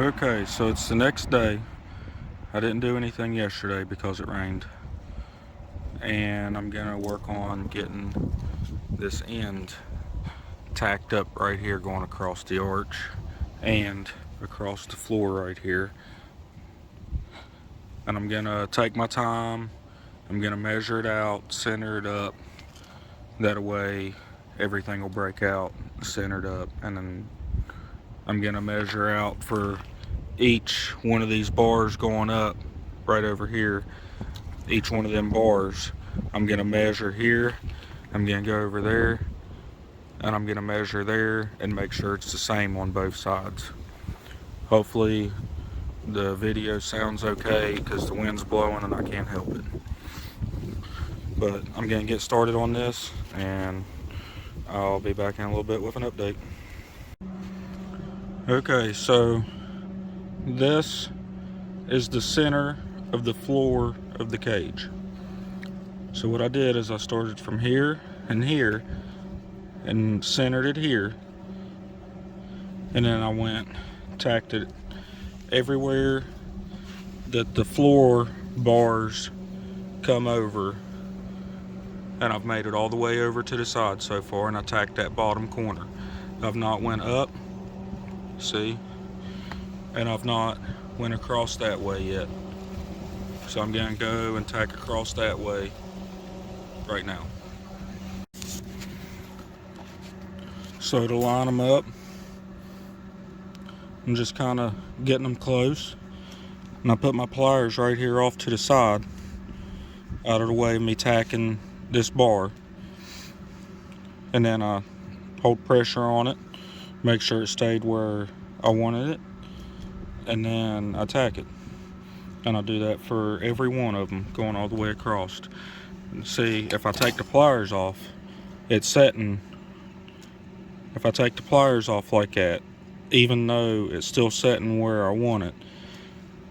Okay, so it's the next day. I didn't do anything yesterday because it rained. And I'm gonna work on getting this end tacked up right here going across the arch and across the floor right here. And I'm gonna take my time. I'm gonna measure it out, center it up. That way everything will break out centered up. And then I'm gonna measure out for each one of these bars going up right over here. Each one of them bars, I'm gonna measure here, I'm gonna go over there, and I'm gonna measure there and make sure it's the same on both sides. Hopefully the video sounds okay because the wind's blowing and I can't help it. But I'm gonna get started on this and I'll be back in a little bit with an update. Okay, so this is the center of the floor of the cage. So what I did is I started from here and centered it here, and then I went tacked it everywhere that the floor bars come over, and I've made it all the way over to the side so far, and I tacked that bottom corner. I've not went up, see, and I've not went across that way yet. So I'm gonna go and tack across that way right now. So to line them up, I'm just kind of getting them close, and I put my pliers right here off to the side, out of the way of me tacking this bar, and then I hold pressure on it, make sure it stayed where I wanted it, and then I tack it. And I'll do that for every one of them going all the way across. And see, if I take the pliers off, it's setting. If I take the pliers off like that, even though it's still setting where I want it,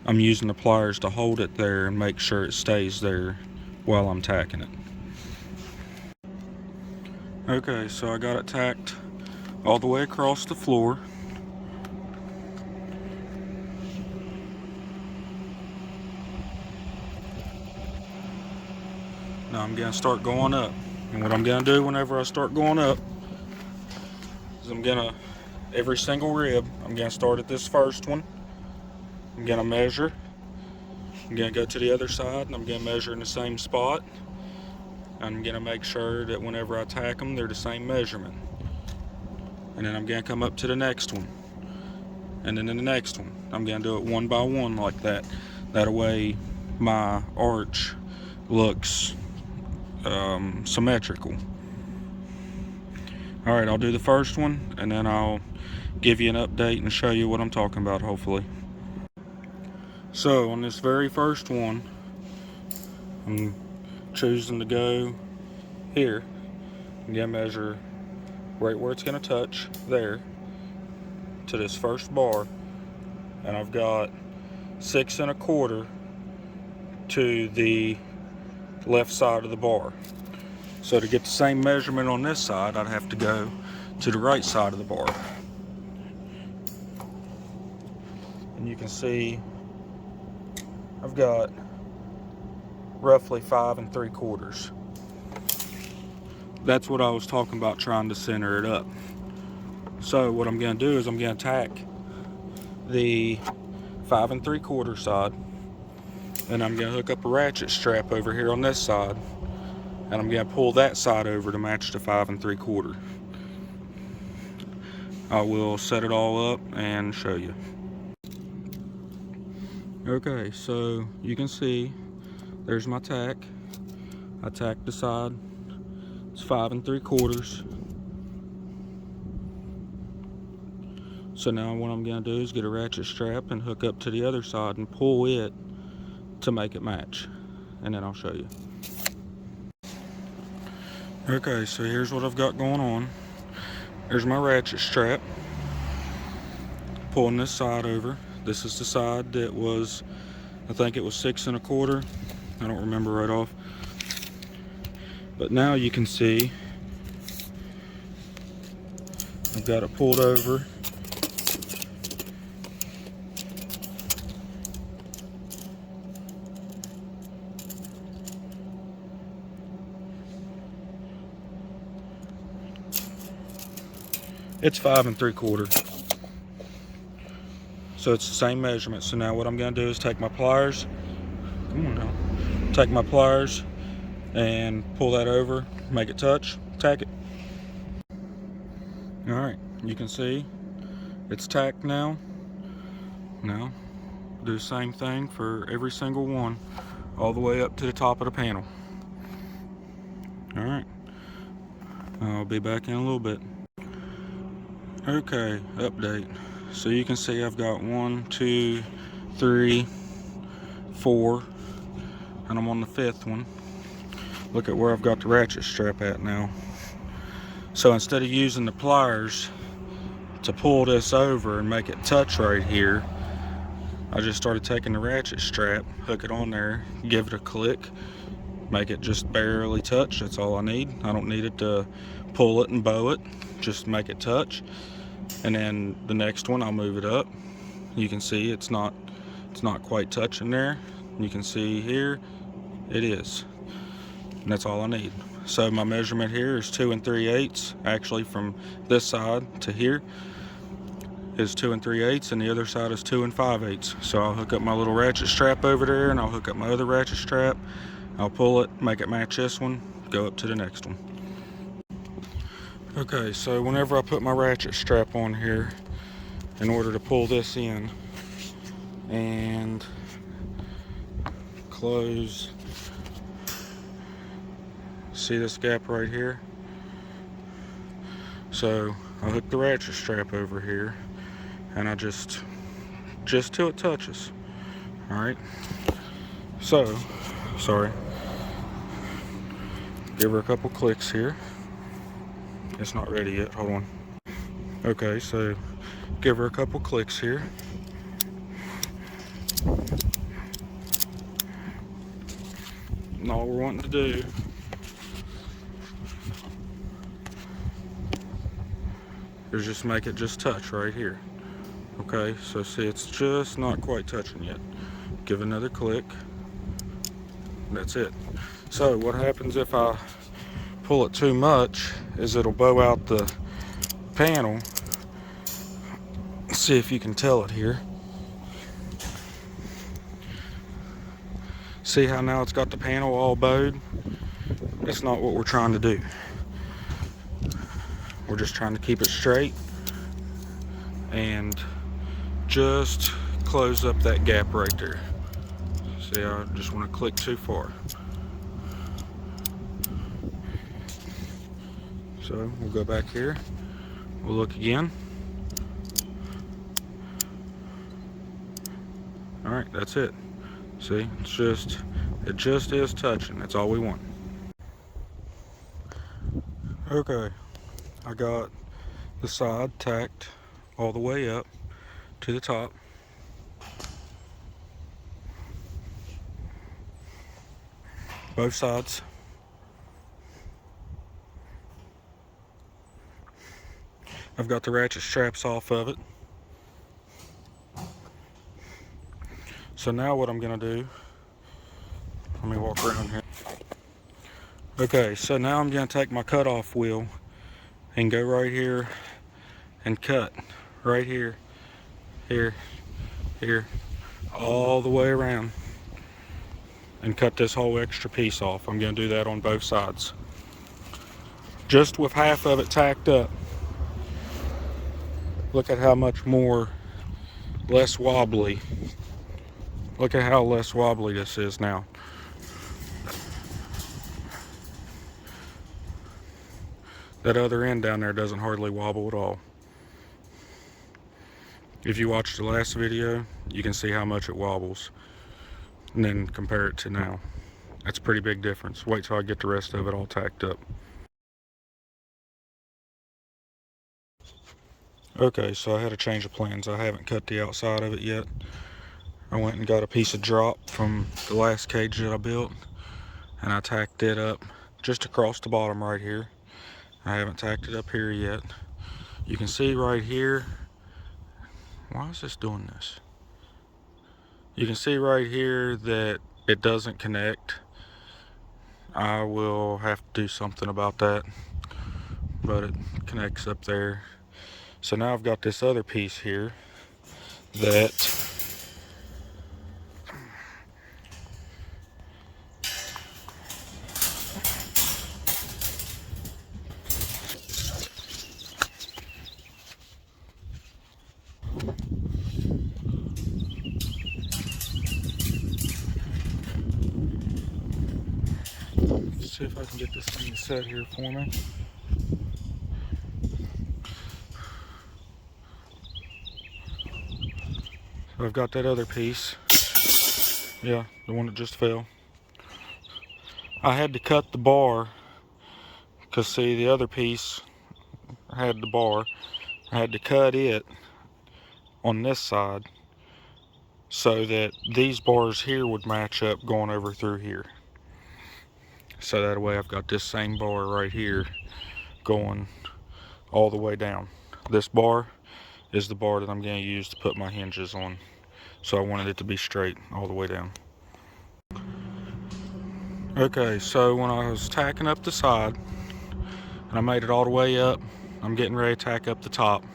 I'm using the pliers to hold it there and make sure it stays there while I'm tacking it. Okay, so I got it tacked all the way across the floor. Now I'm gonna start going up. And what I'm gonna do whenever I start going up is every single rib, I'm gonna start at this first one. I'm gonna measure. I'm gonna go to the other side and I'm gonna measure in the same spot. I'm gonna make sure that whenever I tack them, they're the same measurement. And then I'm gonna come up to the next one. And then in the next one, I'm gonna do it one by one like that. That way my arch looks symmetrical. Alright, I'll do the first one and then I'll give you an update and show you what I'm talking about, hopefully. So on this very first one, I'm choosing to go here. I'm gonna measure right where it's gonna touch there to this first bar, and I've got 6 1/4 to the left side of the bar. So to get the same measurement on this side, I'd have to go to the right side of the bar. And you can see I've got roughly 5 3/4. That's what I was talking about, trying to center it up. So what I'm gonna do is I'm gonna tack the 5 3/4 side, and I'm gonna hook up a ratchet strap over here on this side, and I'm gonna pull that side over to match the 5 3/4. I will set it all up and show you. Okay, so you can see there's my tack. I tacked the side. It's 5 3/4. So now what I'm gonna do is get a ratchet strap and hook up to the other side and pull it to make it match. And then I'll show you. Okay, so here's what I've got going on. There's my ratchet strap. Pulling this side over. This is the side that was, I think it was 6 1/4. I don't remember right off. But now you can see I've got it pulled over It's 5 3/4. So it's the same measurement. So now what I'm going to do is take my pliers. Come on now. Take my pliers and pull that over, make it touch, tack it. Alright, you can see it's tacked now. Now, do the same thing for every single one, all the way up to the top of the panel. Alright, I'll be back in a little bit. Okay, update. So you can see I've got 1, 2, 3, 4, and I'm on the 5th one. Look at where I've got the ratchet strap at now. So instead of using the pliers to pull this over and make it touch right here, I just started taking the ratchet strap, hook it on there, give it a click, make it just barely touch. That's all I need. I don't need it to pull it and bow it, just make it touch. And then the next one I'll move it up. You can see it's not quite touching there. You can see here it is. And that's all I need. So my measurement here is 2 3/8. Actually, from this side to here is 2 3/8, and the other side is 2 5/8. So I'll hook up my little ratchet strap over there, and I'll hook up my other ratchet strap. I'll pull it, make it match this one, go up to the next one. Okay, so whenever I put my ratchet strap on here, in order to pull this in and close, see this gap right here? So I hook the ratchet strap over here, and I just till it touches. All right. So, sorry. Give her a couple clicks here. It's not ready yet. Hold on. Okay, so give her a couple clicks here. And all we're wanting to do is just make it just touch right here. Okay, so see, it's just not quite touching yet. Give another click. That's it. So what happens if I pull it too much is it'll bow out the panel. See if you can tell it here. See how now it's got the panel all bowed? That's not what we're trying to do. We're just trying to keep it straight and just close up that gap right there. See, I just want to click too far. So we'll go back here, we'll look again. All right, that's it. See, it just is touching. That's all we want. Okay, I got the side tacked all the way up to the top. Both sides. I've got the ratchet straps off of it. So now what I'm gonna do, let me walk around here. Okay, so now I'm gonna take my cutoff wheel and go right here and cut right here, here, here, all the way around and cut this whole extra piece off. I'm gonna do that on both sides. Just with half of it tacked up. Look at how much less wobbly. Look at how less wobbly this is now. That other end down there doesn't hardly wobble at all. If you watched the last video, you can see how much it wobbles. And then compare it to now. That's a pretty big difference. Wait till I get the rest of it all tacked up. Okay, so I had a change of plans. I haven't cut the outside of it yet. I went and got a piece of drop from the last cage that I built, and I tacked it up just across the bottom right here. I haven't tacked it up here yet. You can see right here, why is this doing this? You can see right here that it doesn't connect. I will have to do something about that, but it connects up there. So now I've got this other piece here that see if I can get this thing set here for me. So I've got that other piece. Yeah, the one that just fell. I had to cut the bar because see, the other piece had the bar. I had to cut it on this side so that these bars here would match up going over through here. So that way I've got this same bar right here going all the way down. This bar is the bar that I'm going to use to put my hinges on. So I wanted it to be straight all the way down. Okay, so when I was tacking up the side, and I made it all the way up, I'm getting ready to tack up the top.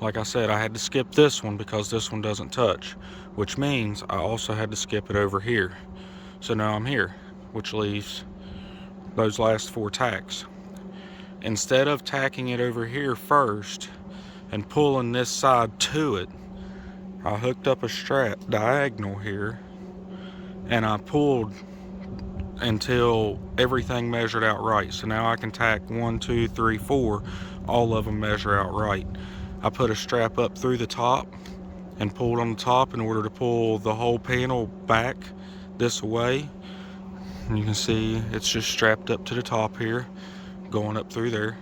Like I said, I had to skip this one because this one doesn't touch, which means I also had to skip it over here. So now I'm here, which leaves those last 4 tacks. Instead of tacking it over here first and pulling this side to it, I hooked up a strap diagonal here and I pulled until everything measured out right. So now I can tack 1, 2, 3, 4, all of them measure out right. I put a strap up through the top and pulled on the top in order to pull the whole panel back this way. And you can see it's just strapped up to the top here, going up through there.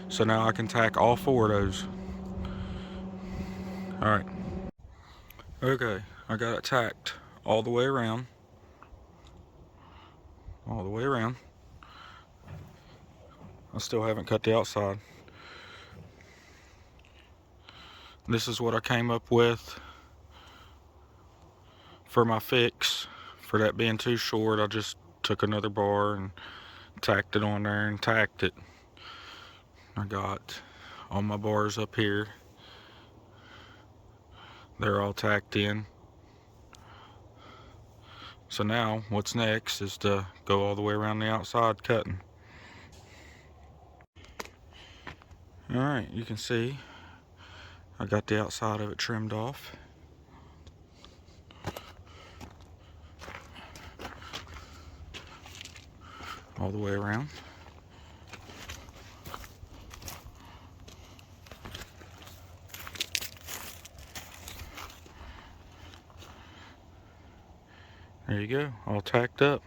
So now I can tack all 4 of those. Alright. Okay, I got it tacked all the way around. All the way around. I still haven't cut the outside. This is what I came up with for my fix. For that being too short, I just took another bar and tacked it on there and tacked it. I got all my bars up here. They're all tacked in. So now what's next is to go all the way around the outside cutting. Alright, you can see I got the outside of it trimmed off. All the way around. There you go, all tacked up.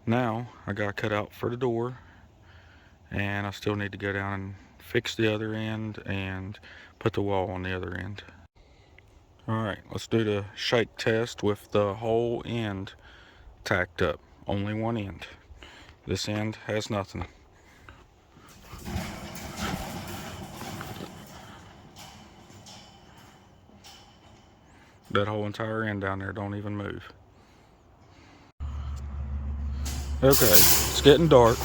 Now I got cut out for the door, and I still need to go down and fix the other end and put the wall on the other end. Alright, let's do the shake test with the whole end tacked up. Only one end. This end has nothing. That whole entire end down there don't even move. Okay, it's getting dark,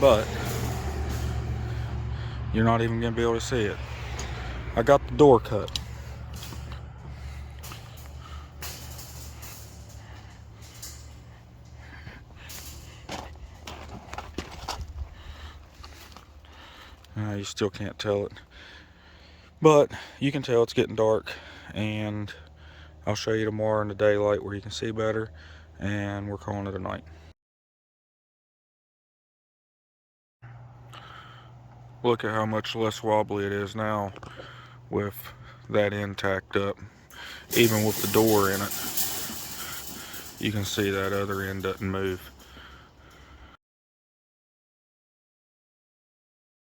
but you're not even going to be able to see it. I got the door cut. You still can't tell it, but you can tell it's getting dark, and I'll show you tomorrow in the daylight where you can see better, and we're calling it a night. Look at how much less wobbly it is now with that end tacked up. Even with the door in it, you can see that other end doesn't move.